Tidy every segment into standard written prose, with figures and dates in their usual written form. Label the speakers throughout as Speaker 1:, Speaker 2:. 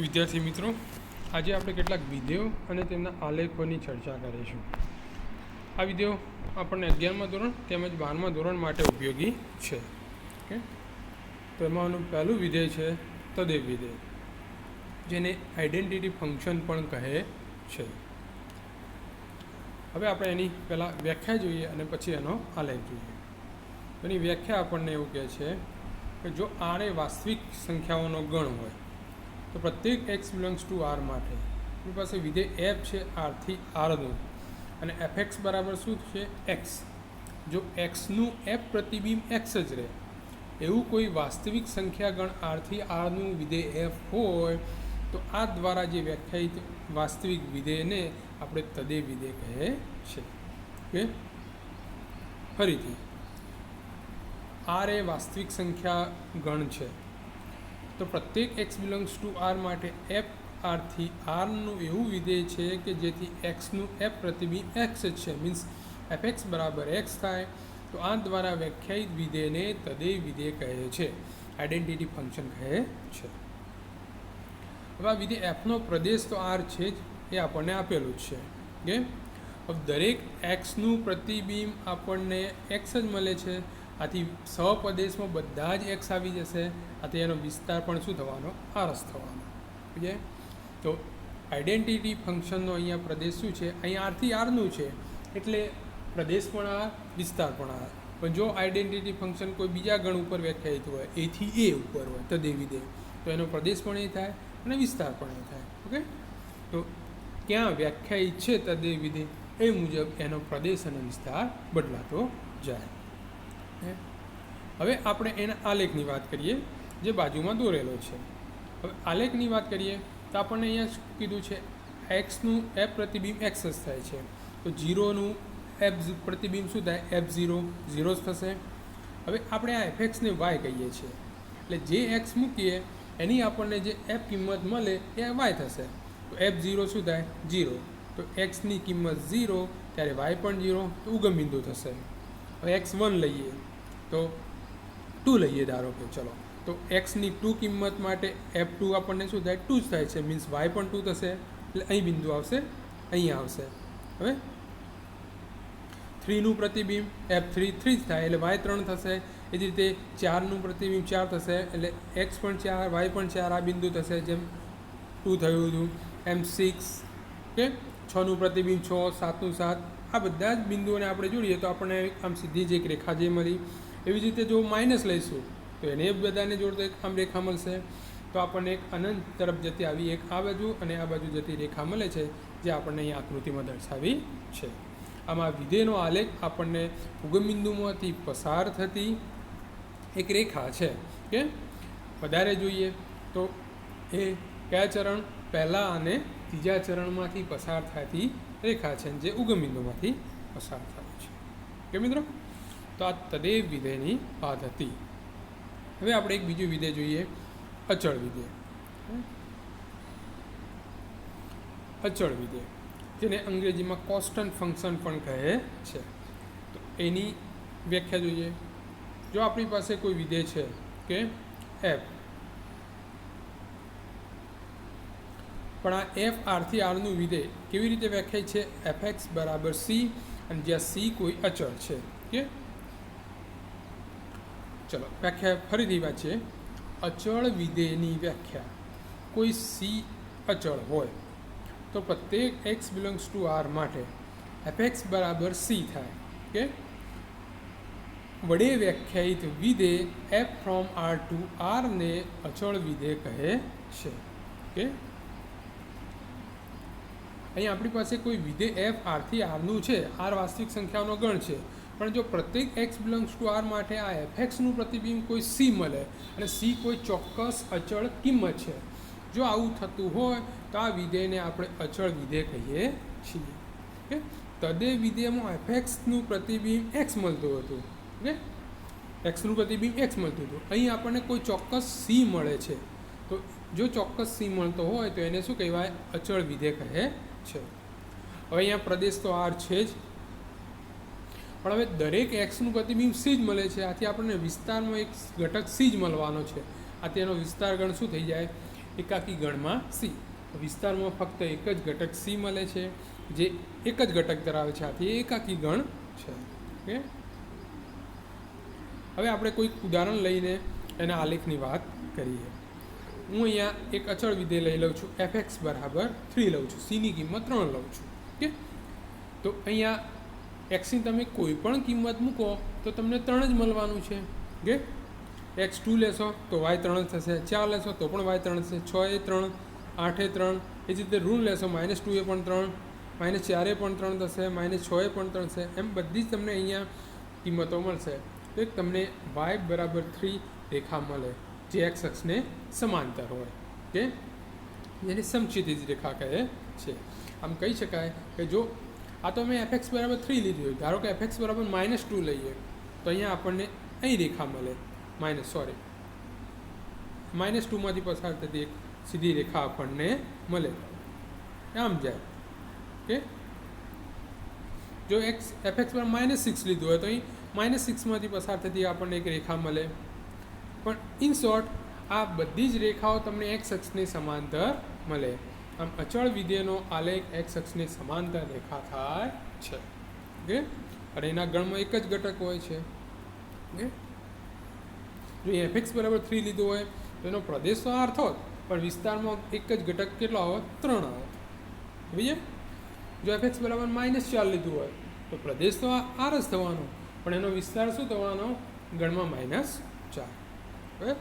Speaker 1: વિદ્યાર્થી મિત્રો, આજે આપણે કેટલાક વિધેયો અને તેમના આલેખોની ચર્ચા કરીશું. આ વિધેયો આપણને 11મા ધોરણ તેમજ 12મા ધોરણ માટે ઉપયોગી છે. ઓકે, તો એમાંનું પહેલું વિધેય છે તદેવ વિધેય, જેને આઈડેન્ટિટી ફંક્શન પણ કહે છે. હવે આપણે એની પહેલાં વ્યાખ્યા જોઈએ અને પછી એનો આલેખ જોઈએ. એની વ્યાખ્યા આપણને એવું કહે છે કે જો આર એ વાસ્તવિક સંખ્યાઓનો ગણ હોય તો પ્રત્યેક એક્સ બિલોંગ્સ ટુ આર માટે આપણી પાસે વિધેય એફ છે આરથી આરનું, અને એફ એક્સ બરાબર શું છે એક્સ. જો એક્સનું એફ પ્રતિબિંબ એક્સ જ રહે એવું કોઈ વાસ્તવિક સંખ્યા ગણ આરથી આરનું વિધેય એફ હોય તો આ દ્વારા જે વ્યાખ્યાયિત વાસ્તવિક વિધેયને આપણે તદેવ વિધેય કહે છે. ઓકે, ફરીથી આર એ વાસ્તવિક સંખ્યા ગણ છે તો પ્રત્યેક એક્સ બિલોંગ્સ ટુ આર માટે એફ આરથી આરનું એવું વિધેય છે કે જેથી એક્સનું એફ પ્રતિબિંબ એક્સ જ છે, મીન્સ એફ એક્સ બરાબર એક્સ થાય. તો આ દ્વારા વ્યાખ્યાયિત વિધેયને તદેવ વિધેય કહે છે, આઈડેન્ટિટી ફંક્શન કહે છે. હવે આ વિધેય એફનો પ્રદેશ તો આર છે જ, એ આપણને આપેલું જ છે. કે હવે દરેક એક્સનું પ્રતિબિંબ આપણને એક્સ જ મળે છે, આથી સહપ્રદેશમાં બધા જ એક્સ આવી જશે, આથી એનો વિસ્તાર પણ શું થવાનો, આરસ થવાનો. સમજે? તો આઈડેન્ટિટી ફંક્શનનો અહીંયા પ્રદેશ શું છે, અહીંયા આરથી આરનું છે એટલે પ્રદેશ પણ આ, વિસ્તાર પણ આ. પણ જો આઈડેન્ટિટી ફંક્શન કોઈ બીજા ગણ ઉપર વ્યાખ્યાયિત હોય, એથી એ ઉપર હોય તદેવ વિધેય, તો એનો પ્રદેશ પણ એ થાય અને વિસ્તાર પણ એ થાય. ઓકે, તો ક્યાં વ્યાખ્યાયિત છે તદેવ વિધેય એ મુજબ એનો પ્રદેશ અને વિસ્તાર બદલાતો જાય. હવે આપણે એના આલેખની વાત કરીએ જે બાજુમાં દોરેલો છે. હવે આલેખની વાત કરીએ તો આપણને અહીંયા શું કીધું છે, એક્સનું એફ પ્રતિબિંબ એક્સ જ થાય છે, તો ઝીરોનું એફ પ્રતિબિંબ શું થાય, એફ ઝીરો ઝીરો જ થશે. હવે આપણે આ એફ એક્સને વાય કહીએ છીએ, એટલે જે એક્સ મૂકીએ એની આપણને જે એફ કિંમત મળે એ વાય થશે. તો એફ ઝીરો શું થાય, ઝીરો. તો એક્સની કિંમત ઝીરો ત્યારે વાય પણ ઝીરો, તો ઉગમ બિંદુ થશે. હવે એક્સ વન લઈએ તો ટુ લઈએ ધારો કે, ચલો તો એક્સની ટુ કિંમત માટે એફ ટુ આપણને શું થાય, ટુ જ થાય છે, મીન્સ વાય પણ ટુ થશે, એટલે અહીં બિંદુ આવશે, અહીંયા આવશે. હવે થ્રીનું પ્રતિબિંબ એફ થ્રી થ્રી જ થાય એટલે વાય ત્રણ થશે. એ જ રીતે ચારનું પ્રતિબિંબ ચાર થશે એટલે એક્સ પણ ચાર વાય પણ ચાર, આ બિંદુ થશે જેમ ટુ થયું હતું એમ સિક્સ. ઓકે, છનું પ્રતિબિંબ છ, સાતનું સાત, આ બધા જ બિંદુઓને આપણે જોડીએ તો આપણને આમ સીધી જ એક રેખા જે મળી. એવી જ રીતે જો માઇનસ લઈશું તો એને બધાને જોડતો એક આમ રેખા મળશે, તો આપણને એક અનંત તરફ જતી આવી એક આ બાજુ અને આ બાજુ જતી રેખા મળે છે, જે આપણને અહીં આકૃતિમાં દર્શાવી છે. આમાં વિધેયનો આલેખ આપણને ઉગમબિંદુમાંથી પસાર થતી એક રેખા છે. કે વધારે જોઈએ તો એ કયા ચરણ, પહેલાં અને ત્રીજા ચરણમાંથી પસાર થતી રેખા છે જે ઉગમબિંદુમાંથી પસાર થાય છે. કે મિત્રો, તો આ તદેવ વિધેયની વાત હતી. હવે આપણે એક બીજું વિધેય જોઈએ, અચળ વિધેય. અચળ વિધેય જેને અંગ્રેજીમાં કોન્સ્ટન્ટ ફંક્શન પણ કહે છે. તો એની વ્યાખ્યા જોઈએ. જો આપણી પાસે કોઈ વિધેય છે કે એફ, પણ આ એફ આરથી આરનું વિધેય કેવી રીતે વ્યાખ્યાય છે, એફ એક્સ બરાબર સી, અને જ્યાં સી કોઈ અચળ છે. કે ચલો વ્યાખ્યા ફરીથી વાંચીએ. અચળ વિધેયની વ્યાખ્યા, કોઈ સી અચળ હોય તો પ્રત્યેક એક્સ બિલોંગ્સ ટુ આર માટે એફ એક્સ બરાબર સી થાય. કે વડે વ્યાખ્યાયિત વિધેય એફ ફ્રોમ આર ટુ આરને અચળ વિધેય કહે છે. કે અહીં આપણી પાસે કોઈ વિધેય એફ આરથી આરનું છે, આર વાસ્તવિક સંખ્યાઓનો ગણ છે, પણ જો પ્રત્યેક એક્સ બિલોંગ્સ ટુ આર માટે આ એફ એક્સનું પ્રતિબિંબ કોઈ સી મળે અને સી કોઈ ચોક્કસ અચળ કિંમત છે, જો આવું થતું હોય તો આ વિધેયને આપણે અચળ વિધેય કહીએ છીએ. કે તદેવ વિધેયમાં એફ એક્સનું પ્રતિબિંબ એક્સ મળતું હતું. ઓકે, એક્સનું પ્રતિબિંબ એક્સ મળતું હતું, અહીં આપણને કોઈ ચોક્કસ સી મળે છે, તો જો ચોક્કસ સી મળતો હોય તો એને શું કહેવાય, અચળ વિધેય કહે છે. હવે અહીંયા પ્રદેશ તો આર છે જ, પણ હવે દરેક એક્સનું પ્રતિબિંબ સી જ મળે છે, આથી આપણને વિસ્તારમાં એક ઘટક સી જ મળવાનો છે. આથી એનો વિસ્તાર ગણ શું થઈ જાય, એકાકી ગણમાં સી. વિસ્તારમાં ફક્ત એક જ ઘટક સી મળે છે, જે એક જ ઘટક ધરાવે છે, આથી એકાકી ગણ છે. ઓકે, હવે આપણે કોઈક ઉદાહરણ લઈને એના આલેખની વાત કરીએ. હું અહીંયા એક અચળ વિધેય લઈ લઉં છું, fx બરાબર 3 લઉં છું, સીની કિંમત 3 લઉં છું. ઓકે, તો અહીંયા એક્સની તમે કોઈ પણ કિંમત મૂકો તો તમને 3 જ મળવાનું છે. ઓકે, x2 લેશો તો y3 થશે, 4 લેશો તો પણ y3 થશે, 6 એ 3, 8 એ 3, એ જ રીતે ઋણ લેશો -2 એ પણ 3, -4 એ પણ 3 થશે, -6 એ પણ 3 થશે. એમ બધી જ તમને અહીંયા કિંમતો મળશે. તો એક તમને y બરાબર 3 રેખા મળે જે x અક્ષને સમાંતર હોય. ઓકે, જેને સમક્ષિતિજ રેખા કહે છે. આમ કહી શકાય કે જો આ તો મેં fx બરાબર 3 લીધી હોય, ધારો કે fx બરાબર -2 લઈએ તો અહીંયા આપણને અહીં રેખા મળે, -2માંથી પસાર થતી એક સીધી રેખા આપણને મળે, આમ જાય. ઓકે, જો fx બરાબર -6 લીધું હોય તો અહીં -6માંથી પસાર થતી આપણને એક રેખા મળે. પણ ઇન શોર્ટ આ બધી જ રેખાઓ તમને x અક્ષની સમાંતર મળે. આમ અચળ વિધેયનો આલેખ x અક્ષની સમાંતર રેખા થાય છે. ઓકે, અને એના ગણમાં એક જ ઘટક હોય છે. ઓકે, જો fx બરાબર 3 લીધું હોય તો એનો પ્રદેશ તો r થોત, પણ વિસ્તારમાં એક જ ઘટક કેટલો આવત? 3 આવત. સમજ્યા? જો fx બરાબર -4 લીધું હોય તો પ્રદેશ તો r જ થવાનો, પણ એનો વિસ્તાર શું થવાનો? ગણમાં -4. હવે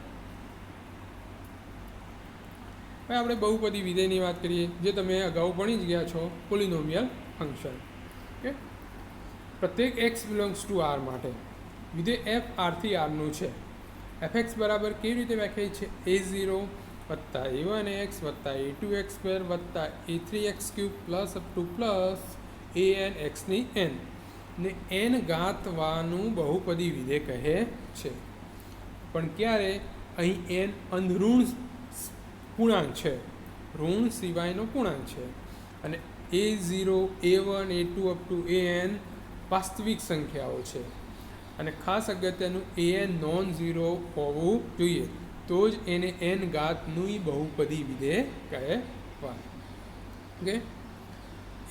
Speaker 1: આપણે બહુપદી વિધેયની વાત કરીએ, જે તમે અગાઉ ભણી જ ગયા છો, પોલિનોમિયલ ફંક્શન. ઓકે, પ્રત્યેક x બિલોંગ્સ ટુ r માટે વિધેય f rથી rનું છે. fx બરાબર કેવી રીતે વ્યાખ્યાયિત છે? a0 વત્તા a1x વત્તા a2x2 વત્તા a3x3 plus up to plus an x ની n ને n ગાંતવાનું બહુપદી વિધેય કહે છે. પણ ક્યારે? અહીં n અંધઋણ પૂર્ણાંક છે, ઋણ સિવાયનો પૂર્ણાંક છે, અને a0 a1 a2 up to an વાસ્તવિક સંખ્યાઓ છે. અને ખાસ અગત્યનું an નોન ઝીરો હોવું જોઈએ, તો જ એને n ઘાતનું બહુપદી વિધેય કહેવાય. Okay,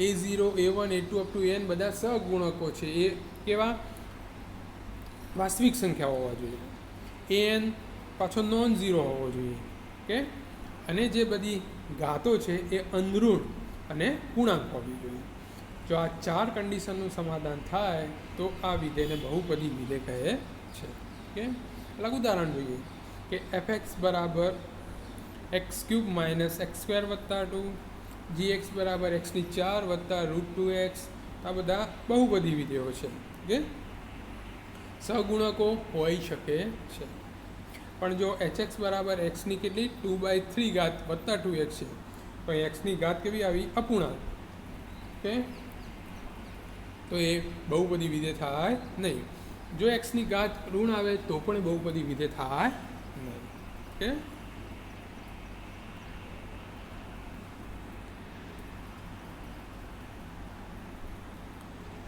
Speaker 1: a0 a1 a2 up to an બધા સહગુણકો છે. એ કેવા? વાસ્તવિક સંખ્યાઓ હોવા જોઈએ. an પાછો નોન ઝીરો હોવો જોઈએ. ઓકે, અને જે બધી ઘાતો છે એ અંધઋણ અને પૂર્ણાંક હોવી જોઈએ. જો આ 4 કન્ડિશનનું સમાધાન થાય તો આ વિધેયને બહુપદી વિધેય કહે છે. ઓકે, અલગ ઉદાહરણ જોઈએ કે fx બરાબર x³ - x² વત્તા 2, gx બરાબર x4 વત્તા √2x. આ બધા બહુપદી વિધેયો છે. ઓકે, સહગુણકો હોઈ શકે છે. પણ જો hx બરાબર xની કેટલી 2/3 ઘાત વત્તા 2x છે, તો અહીં xની ઘાત કેવી આવી? અપૂર્ણાંક. ઓકે, તો એ બહુપદી વિધેય થાય નહીં. જો xની ઘાત ઋણ આવે તો પણ બહુપદી વિધેય થાય નહીં. ઓકે,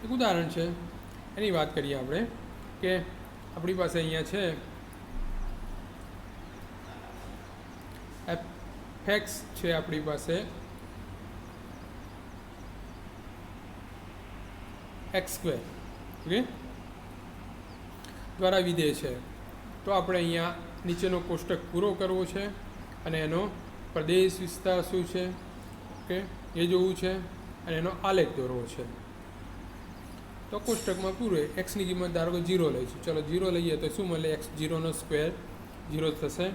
Speaker 1: એક ઉદાહરણ છે એની વાત કરીએ આપણે કે આપણી પાસે અહીંયા છે fx છે આપણી પાસે x². ઓકે, દ્વારા વિધેય છે. તો આપણે અહીંયા નીચેનો કોષ્ટક પૂરો કરવો છે અને એનો પ્રદેશ વિસ્તાર શું છે ઓકે એ જોવું છે અને એનો આલેખ દોરવો છે. તો કોષ્ટકમાં પૂરે એક્સની કિંમત ધારો કે 0 લઈશું. ચલો 0 લઈએ તો શું મળે? x0 સ્ક્વેર 0 થશે,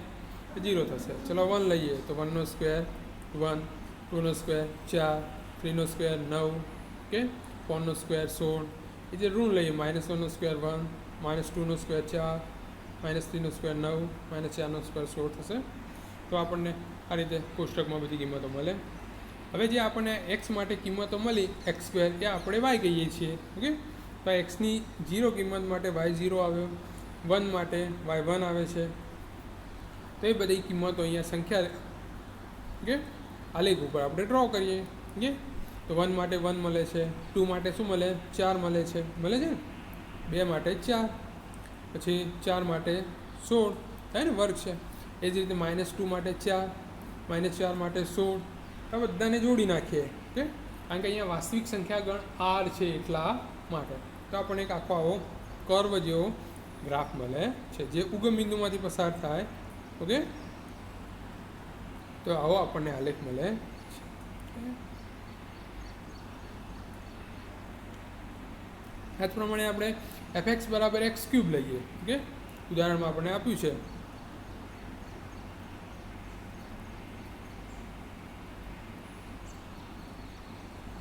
Speaker 1: 0 થશે. ચલો 1 લઈએ તો 1 square 1, 2 square 4, 3 square 9, okay 4 square 16. એ જે ઋણ લઈએ -1 સ્ક્વેર 1, -2 સ્ક્વેર 4, -3 સ્ક્વેર 9, -4 સ્ક્વેર 16 થશે. તો આપણને આ રીતે કોષ્ટકમાં બધી કિંમતો મળે. હવે જે આપણને x માટે કિંમતો મળી x² એ આપણે y કહીએ છીએ. ઓકે, તો એક્સની 0 કિંમત માટે y0 આવ્યો, 1 માટે y1 આવે છે. તો એ બધી કિંમતો અહીંયા સંખ્યા ઓકે આલેખ ઉપર આપણે ડ્રો કરીએ. ઓકે, તો 1 માટે 1 મળે છે, 2 માટે શું મળે? 4 મળે છે, મળે છે ને. 2 માટે 4, પછી 4 માટે 16 થાય ને, વર્ગ છે. એ જ રીતે -2 માટે 4, -4 માટે 16. આ બધાને જોડી નાખીએ, ઓકે, કારણ કે અહીંયા વાસ્તવિક સંખ્યા ગણ આર છે એટલા માટે. તો આપણને એક આખો આવો કર્વ જેવો ગ્રાફ મળે છે જે ઉગમ બિંદુમાંથી પસાર થાય, ઓકે. તો આવો આપણને આલેખ મળે છે. આ જ પ્રમાણે આપણે fx બરાબર x³ લઈએ, ઓકે. ઉદાહરણમાં આપણને આપ્યું છે.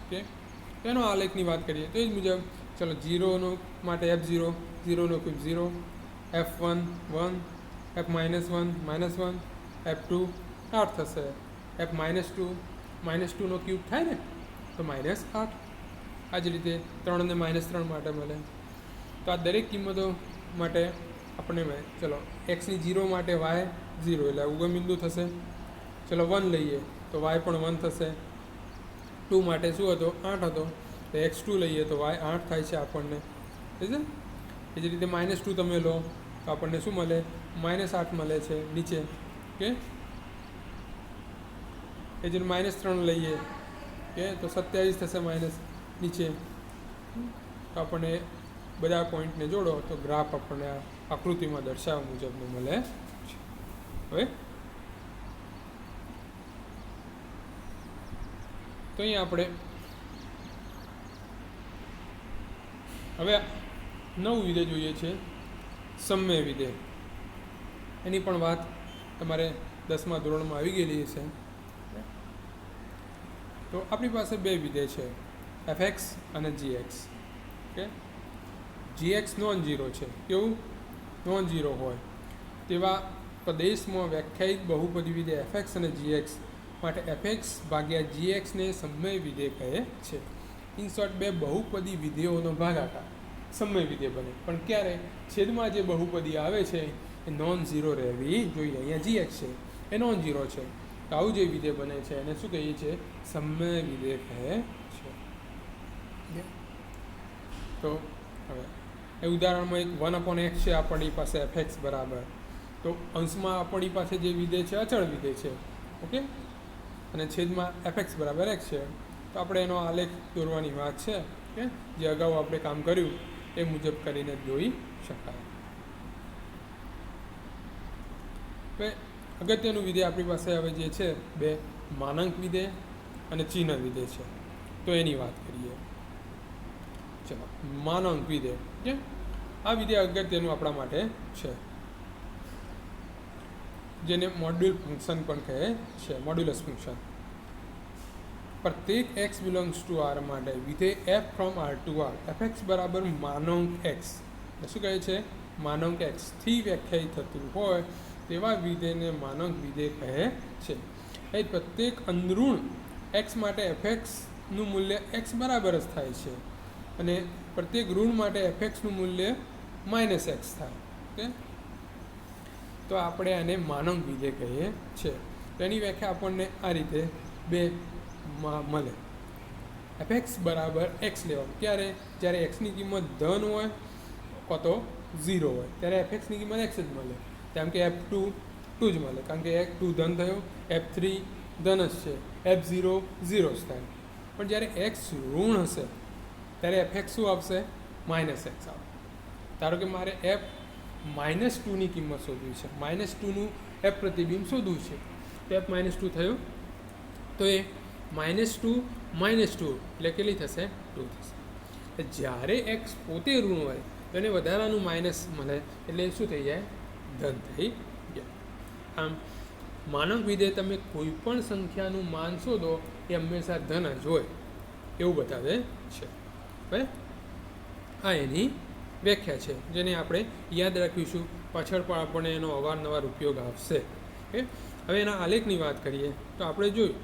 Speaker 1: ઓકે, એનો આલેખની વાત કરીએ તો એ જ મુજબ ચલો 0 માટે f0, 0 cube 0, f1 1, f -1 -1, f2 8 થશે, f -2 -2 ક્યુબ થાય ને તો -8. આ જ રીતે 3 ને -3 માટે મળે. તો આ દરેક કિંમતો માટે આપણે ચલો x ની 0 માટે y 0 એટલે ઉગમ બિંદુ થશે. ચલો 1 લઈએ તો y પણ 1 થશે. 2 માટે શું હતો 8 હતો, તો x2 લઈએ તો y 8 થાય છે આપણને, ठीक है. એ જ રીતે -2 તમે લો તો આપણને શું મળે -8 મળે છે નીચે, ઓકે. એ જ રીતે -3 લઈએ કે તો 27 થશે માઇનસ નીચે. તો આપણને બધા પોઈન્ટને જોડો તો ગ્રાફ આપણને આકૃતિમાં દર્શાવવા મુજબનું મળે છે. હવે તો અહીંયા આપણે હવે નવું વિધેય જોઈએ છે, સમય વિધેય. એની પણ વાત તમારે 10મા ધોરણમાં આવી ગયેલી છે. તો આપણી પાસે બે વિધેય છે, fx અને gx, okay. gx non zero છે, કેવું નોન ઝીરો હોય તેવા પ્રદેશમાં વ્યાખ્યાયિત બહુપદી વિધેય fx અને gx માટે fx ભાગ્યા gx ને સમય વિધેય કહે છે. ઇન શોર્ટ બે બહુપદી વિધેયોનો ભાગાકાર સમય વિધેય બને, પણ ક્યારે છેદમાં જે બહુપદી આવે છે એ નોન ઝીરો રહેવી જોઈએ. અહીંયા gx છે એ નોન ઝીરો છે, તો આવું જે વિધેય બને છે એને શું કહીએ છીએ સમય વિધેય કહે છે. તો હવે એ ઉદાહરણમાં એક 1/x છે આપણી પાસે fx બરાબર, તો અંશમાં આપણી પાસે જે વિધેય છે અચળ વિધેય છે, ઓકે, અને છેદમાં fx બરાબર x છે. તો આપણે એનો આલેખ દોરવાની વાત છે કે જે અગાઉ આપણે કામ કર્યું એ મુજબ કરીને જોઈ શકાય. હવે અગત્યનું વિધેય આપણી પાસે હવે જે છે બે માનાંક વિધેય અને ચિહ્ન વિધેય છે. તો એની વાત કરીએ. ચલો માનાંક વિધેય, કે આ વિધેય અગત્યનું આપણા માટે છે, જેને મોડ્યુલ ફંક્શન પણ કહે છે, મોડ્યુલસ ફંક્શન. પ્રત્યેક x બિલોંગ્સ ટુ r માટે વિધેય f from r to r fx બરાબર માનાંક x, શું કહે છે માનાંક x થી વ્યાખ્યાયિત થતું હોય તેવા વિધેયને માનાંક વિધેય કહે છે. એ પ્રત્યેક અંદરૂણ x માટે fxનું મૂલ્ય x બરાબર જ થાય છે અને પ્રત્યેક ઋણ માટે fxનું મૂલ્ય -x થાય, ઓકે. તો આપણે આને માનાંક વિધેય કહીએ છીએ. તો એની વ્યાખ્યા આપણને આ રીતે બે મળે. fx બરાબર x લેવાનું ક્યારે, જ્યારે xની કિંમત ધન હોય કાં તો 0 હોય ત્યારે fxની કિંમત x જ મળે. જેમ કે f2 2 જ મળે, કારણ કે f2 ધન થયો, f3 ધન જ છે, f0 0 જ થાય. પણ જ્યારે x ઋણ હશે ત્યારે fx શું આવશે -x આવશે. ધારો કે મારે f -2ની કિંમત શોધવી છે, -2નું f પ્રતિબિંબ શોધવું છે, તો f -2 થયું, તો એ -2 એટલે કેટલી થશે 2 થશે. જ્યારે x પોતે ઋણ હોય તો એને વધારાનું માઇનસ મળે એટલે શું થઈ જાય ધન થઈ જાય. આમ માનાંક વિધેય તમે કોઈ પણ સંખ્યાનું માન શોધો એ હંમેશા ધન જ હોય એવું બતાવે છે. હવે આ એની વ્યાખ્યા છે જેને આપણે યાદ રાખીશું, પાછળ પણ આપણને એનો અવારનવાર ઉપયોગ આવશે. ઓકે. હવે એના આલેખની વાત કરીએ તો આપણે જોયું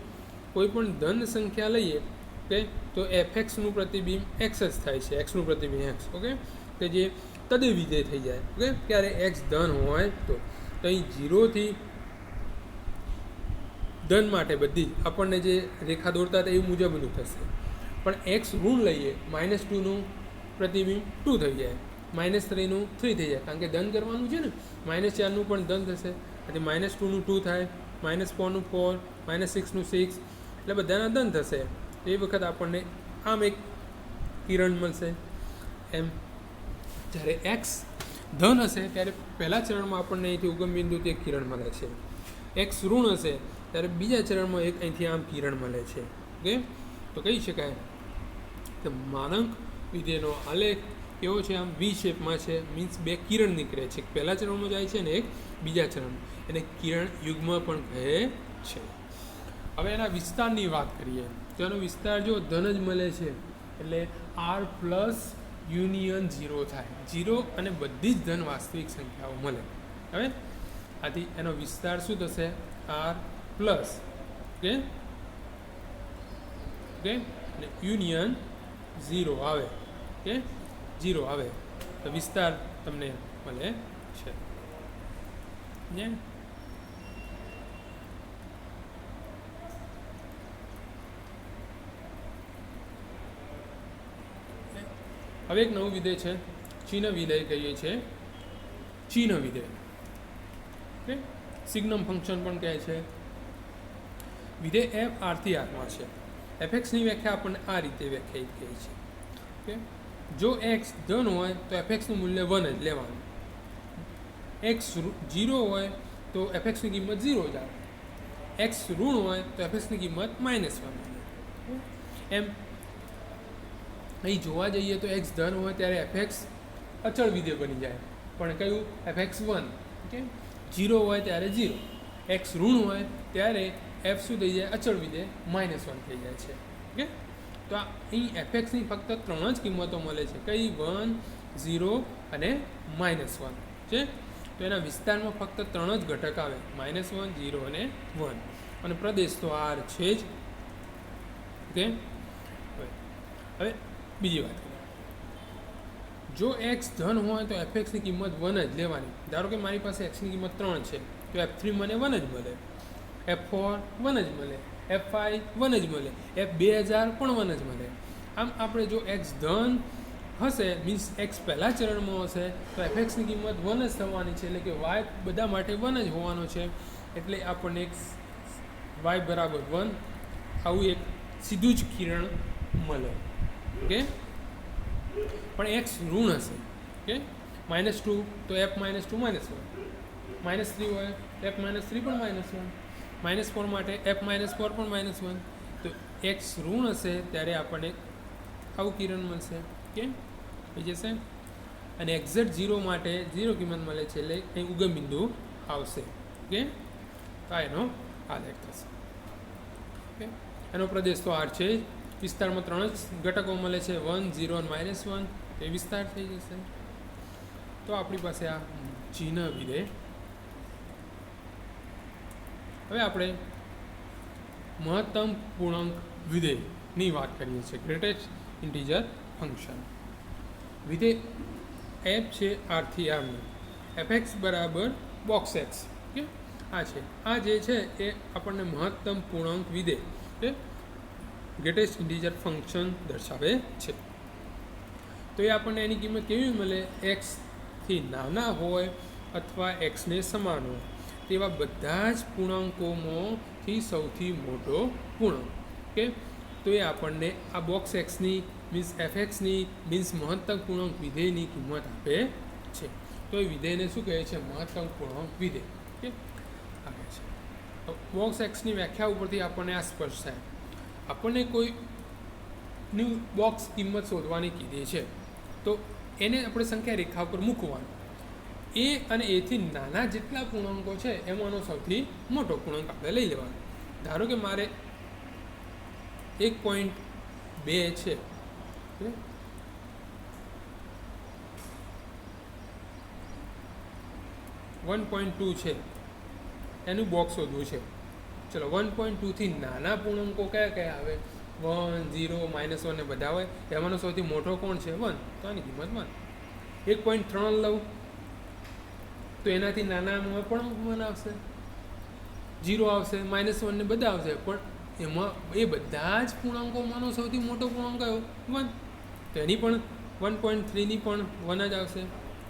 Speaker 1: કોઈ પણ ધન સંખ્યા લઈએ, ઓકે, તો fxનું પ્રતિબિંબ x જ થાય છે, xનું પ્રતિબિંબ x, ઓકે, કે જે તદ વિધેય થઈ જાય, ઓકે, ક્યારે x ધન હોય તો અહીં 0 થી ધન માટે બધી આપણને જે રેખા દોરતા હતા એ મુજબનું થશે. પણ x ઋણ લઈએ -2નું પ્રતિબિંબ 2 થઈ જાય, -3નું 3 થઈ જાય, કારણ કે ધન કરવાનું છે ને, -4નું પણ ધન થશે એટલે -2નું 2 થાય, -4નું 4, -6નું 6, એટલે બધાના ધન થશે. એ વખત આપણને આમ એક કિરણ મળશે. એમ જ્યારે એક્સ ધન હશે ત્યારે પહેલા ચરણમાં આપણને અહીંથી ઉગમ બિંદુથી એક કિરણ મળે છે. એક્સ ઋણ હશે ત્યારે બીજા ચરણમાં એક અહીંથી આમ કિરણ મળે છે. ઓકે, તો કહી શકાય કે માનાંક વિધેયનો આલેખ કેવો છે? આમ વી શેપમાં છે. મીન્સ બે કિરણ નીકળે છે, એક પહેલા ચરણમાં જાય છે ને એક બીજા ચરણમાં. એને કિરણ યુગ્મ પણ કહે છે. હવે એના વિસ્તારની વાત કરીએ તો એનો વિસ્તાર જો ધન જ મળે છે એટલે આર પ્લસ યુનિયન 0 થાય. 0 અને બધી જ ધન વાસ્તવિક સંખ્યાઓ મળે. હવે આથી એનો વિસ્તાર શું થશે? આર પ્લસ ઓકે ઓકે અને યુનિયન 0 આવે. ઓકે 0 આવે તો વિસ્તાર તમને મળે છે. હવે એક નવું વિધેય છે, ચિહ્ન વિધેય કહીએ છીએ. ચિહ્ન વિધેય ઓકે, સિગ્નમ ફંક્શન પણ કહે છે. વિધેય એફ આરથી આરમાં છે. એફએક્સની વ્યાખ્યા આપણને આ રીતે વ્યાખ્યાયિત કરી છે. ઓકે, જો એક્સ ધન હોય તો એફએક્સનું મૂલ્ય 1 જ લેવાનું. એક્સ 0 હોય તો એફએક્સની કિંમત 0 જ આવે. એક્સ ઋણ હોય તો એફએક્સની કિંમત -1 આવે. એમ અહીં જોવા જઈએ તો એક્સ ધન હોય ત્યારે એફએક્સ અચળ વિધેય બની જાય, પણ કયું? એફએક્સ 1. ઓકે, 0 હોય ત્યારે 0. એક્સ ઋણ હોય ત્યારે એફ શું થઈ જાય? અચળ વિધેય -1 થઈ જાય છે. ઓકે, તો અહીં એફએક્સની ફક્ત 3 જ કિંમતો મળે છે. કઈ? 1, 0 અને -1 છે. તો એના વિસ્તારમાં ફક્ત 3 જ ઘટક આવે, -1, 0 અને 1. અને પ્રદેશ તો આર છે જ. ઓકે, હવે બીજી વાત કરીએ. જો એક્સ ધન હોય તો એફએક્સની કિંમત 1 જ લેવાની. ધારો કે મારી પાસે એક્સની કિંમત 3 છે તો F3 મને 1 જ મળે, F4 1 જ મળે, F5 1 જ મળે, F2000 પણ 1 જ મળે. આમ આપણે જો એક્સ ધન હશે મીન્સ એક્સ પહેલા ચરણમાં હશે તો એફએક્સની કિંમત 1 જ થવાની છે, એટલે કે વાય બધા માટે 1 જ હોવાનો છે. એટલે આપણને એક વાય બરાબર 1 આવું એક સીધું જ કિરણ મળે. ઓકે, પણ એક્સ ઋણ હશે. ઓકે, -2 તો F -2 -1, -3 હોય F -3 પણ -1, -4 માટે F -4 પણ -1. તો એક્સ ઋણ હશે ત્યારે આપણને આવું કિરણ મળશે. ઓકે, થઈ જશે. અને એક્ઝેક્ટ 0 માટે 0 કિંમત મળે છે એટલે અહીં ઉગમ બિંદુ આવશે. ઓકે, તો એનો આલેખ થશે. ઓકે, એનો પ્રદેશ તો આર છે. વિસ્તારમાં 3 જ ઘટકો મળે છે, 1, 0 અને -1. એ વિસ્તાર થઈ જશે. તો આપણી પાસે આ ચિહ્ન વિધેય. હવે આપણે મહત્તમ પૂર્ણાંક વિધેયની વાત કરીએ છીએ, ગ્રેટેસ્ટ ઇન્ટીજર ફંક્શન. વિધેય એફ છે આરથી આરનું. એફએક્સ બરાબર બોક્સ એક્સ. ઓકે, આ છે. આ જે છે એ આપણને મહત્તમ પૂર્ણાંક વિધેય કે ગ્રેટેસ્ટ ઇન્ટીજર ફંક્શન દર્શાવે છે. તો એ આપણને એની કિંમત કેવી મળે? એક્સથી નાના હોય અથવા એક્સને સમાન હોય તેવા બધા જ પૂર્ણાંકોમાંથી સૌથી મોટો પૂર્ણાંક. ઓકે, તો એ આપણને આ બોક્સ એક્સની મીન્સ એફએક્સની મીન્સ મહત્તમ પૂર્ણાંક વિધેયની કિંમત આપે છે. તો એ વિધેયને શું કહે છે? મહત્તમ પૂર્ણાંક વિધેય. ઓકે, આપે છે. બોક્સ એક્સની વ્યાખ્યા ઉપરથી આપણને આ સ્પષ્ટ થાય. આપણને કોઈની બોક્સ કિંમત શોધવાની કીધી છે તો એને આપણે સંખ્યા રેખા પર મૂકવાનું. એ અને એથી નાના જેટલા પૂર્ણાંકો છે એમાંનો સૌથી મોટો પૂર્ણાંક આપણે લઈ લેવાનો. ધારો કે મારે 1.2 છે, 1.2 છે, એનું બોક્સ શોધવું છે. ચલો 1.2 થી નાના પૂર્ણાંકો કયા કયા આવે? 1, 0, -1 ને બધા હોય. એમાંનો સૌથી મોટો કોણ છે? 1. તો આની કિંમત 1. 1.3 લઉં તો એનાથી નાનામાં પણ 1 આવશે, 0 આવશે, -1 ને બધા આવશે. પણ એમાં એ બધા જ પૂર્ણાંકોમાંનો સૌથી મોટો પૂર્ણાંક કયો? 1. તો એની પણ 1.3ની પણ 1 જ આવશે.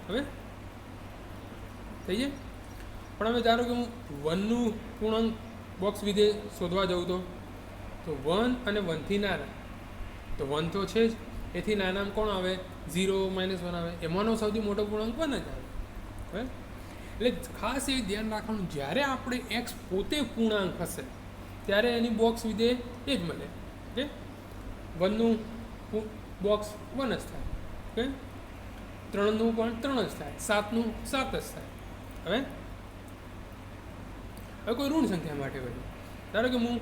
Speaker 1: હવે થઈ જાય. પણ હવે ધારો કે હું વનનું પૂર્ણાંક બોક્સ વિધેય શોધવા જાઉં તો 1 અને 1થી નાના, તો 1 તો છે જ, એથી નાનામાં કોણ આવે? 0 -1 આવે, એમાંનો સૌથી મોટો પૂર્ણાંક 1 જ આવે. હવે એટલે ખાસ એ ધ્યાન રાખવાનું, જ્યારે આપણે એક્સ પોતે પૂર્ણાંક હશે ત્યારે એની બોક્સ વિધેય એ જ મળે. ઓકે, 1નું બોક્સ 1 જ થાય, ઓકે, 3નું પણ 3 જ થાય, 7નું 7 જ થાય. હવે કોઈ ઋણ સંખ્યા માટે હોય, ધારો કે હું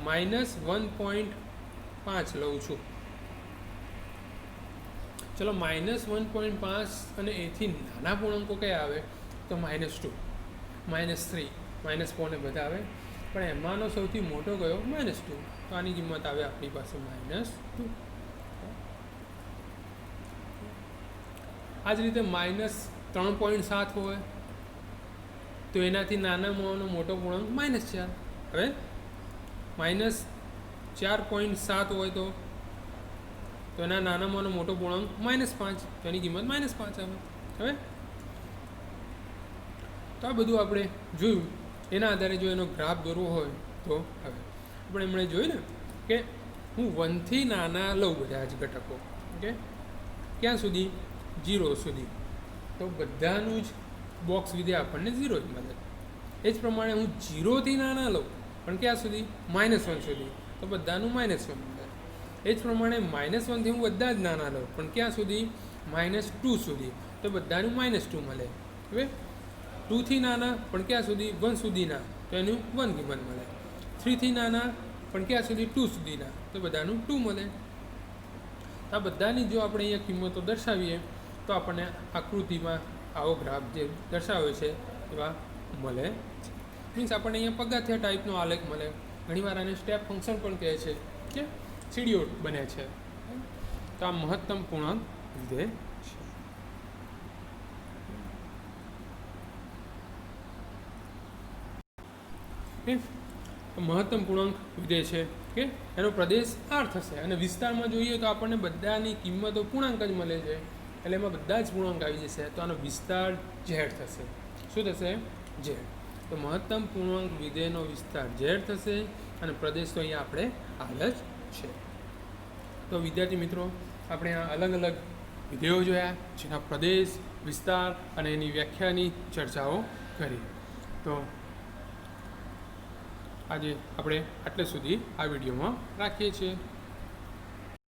Speaker 1: -1.5 લઉં છું. ચલો -1.5 અને એથી નાના પૂર્ણાંકો કયા આવે? તો -2, -3, -4 ને બધા આવે, પણ એમાંનો સૌથી મોટો કયો? -2. તો આની કિંમત આવે આપણી પાસે -2. આ જ રીતે -3.7 હોય તો એનાથી નાનામાંનો મોટો પૂર્ણાંક -4. હવે -4.7 હોય તો એના નાનામાંનો મોટો પૂર્ણાંક -5, તો એની કિંમત -5 આવે. હવે તો આ બધું આપણે જોયું. એના આધારે જો એનો ગ્રાફ દોરવો હોય તો હવે આપણે એમણે જોયું ને કે હું 1થી નાના લઉં બધા જ ઘટકો, ઓકે, ક્યાં સુધી? 0 સુધી, તો બધાનું જ બોક્સ વિધેય આપણને 0 જ મળે. એ જ પ્રમાણે હું 0થી નાના લઉં પણ ક્યાં સુધી? -1 સુધી, તો બધાનું -1 મળે. એ જ પ્રમાણે -1થી હું બધા જ નાના લઉં પણ ક્યાં સુધી? -2 સુધી, તો બધાનું -2 મળે. હવે 2થી નાના પણ ક્યાં સુધી? 1 સુધીના, તો એનું 1 કિંમત મળે. 3થી નાના પણ ક્યાં સુધી? 2 સુધીના, તો બધાનું 2 મળે. આ બધાની જો આપણે અહીંયા કિંમતો દર્શાવીએ તો આપણને આકૃતિમાં આવો ગ્રાફ જે દર્શાવે છે એવા મળે. મીન્સ આપણને અહીંયા પગથિયા ટાઈપનો આલેખ મળે. ઘણીવાર આને સ્ટેપ ફંક્શન પણ કહે છે કે સીડીઓ બને છે. તો આ મહત્તમ પૂર્ણાંક વિધેય છે. મહત્તમ પૂર્ણાંક વિધેય છે કે એનો પ્રદેશ R થશે, અને વિસ્તારમાં જોઈએ તો આપણને બધાની કિંમતો પૂર્ણાંક જ મળે છે, એટલે એમાં બધા જ પૂર્ણાંક આવી જશે. તો આનો વિસ્તાર Z થશે. શું થશે? Z. તો મહત્તમ પૂર્ણાંક વિધેયનો વિસ્તાર Z થશે, અને પ્રદેશ તો અહીંયા આપણે R જ છે. તો વિદ્યાર્થી મિત્રો, આપણે આ અલગ અલગ વિધેયો જોયા, જેના પ્રદેશ, વિસ્તાર અને એની વ્યાખ્યાની ચર્ચાઓ કરી. તો આજે આપણે આટલે સુધી આ વિડીયોમાં રાખીએ છીએ.